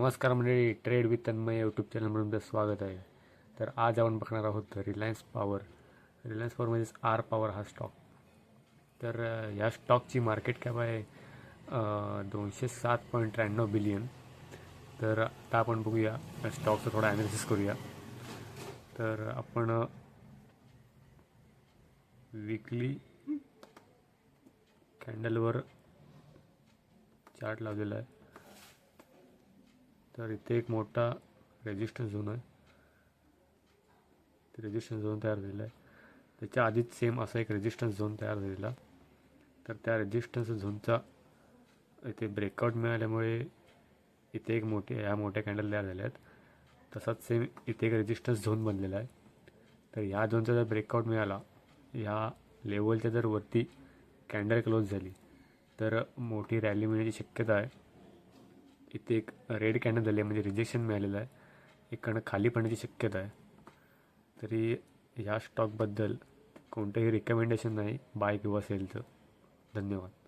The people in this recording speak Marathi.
नमस्कार मंडळी, ट्रेड विथ तन्मय यूट्यूब चॅनलमध्ये तुमचं स्वागत आहे. तर आज आपण बघणार आहोत रिलायन्स पॉवर म्हणजेच आर पॉवर हा स्टॉक. तर ह्या स्टॉकची मार्केट कॅप आहे 207.93 बिलियन. तर आता आपण बघूया स्टॉकचं थोडा ॲनालिसिस करूया. तर आपण वीकली कॅन्डलवर चार्ट लावलेला आहे. तर इथे एक मोठा रेजिस्टन्स झोन आहे. ते रेजिस्टन्स झोन तयार झालेला आहे. त्याच्या आधीच सेम असा एक रेजिस्टन्स झोन तयार झालेला. तर त्या रेजिस्टन्स झोनचा इथे ब्रेकआउट मिळाल्यामुळे इथे एक ह्या मोठ्या कॅन्डल तयार झाल्या आहेत. तसाच सेम इथे एक रेजिस्टन्स झोन बनलेला आहे. तर ह्या झोनचा जर ब्रेकआउट मिळाला, ह्या लेवलच्या जर वरती कॅन्डल क्लोज झाली तर मोठी रॅली मिळण्याची शक्यता आहे. इथे एक रेड कॅन्डल झाली आहे, म्हणजे रिजेक्शन मिळालेलं आहे. इकडनं खाली पडण्याची शक्यता आहे. तरी ह्या स्टॉकबद्दल कोणतंही रिकमेंडेशन नाही बाय किंवा सेलचं. धन्यवाद.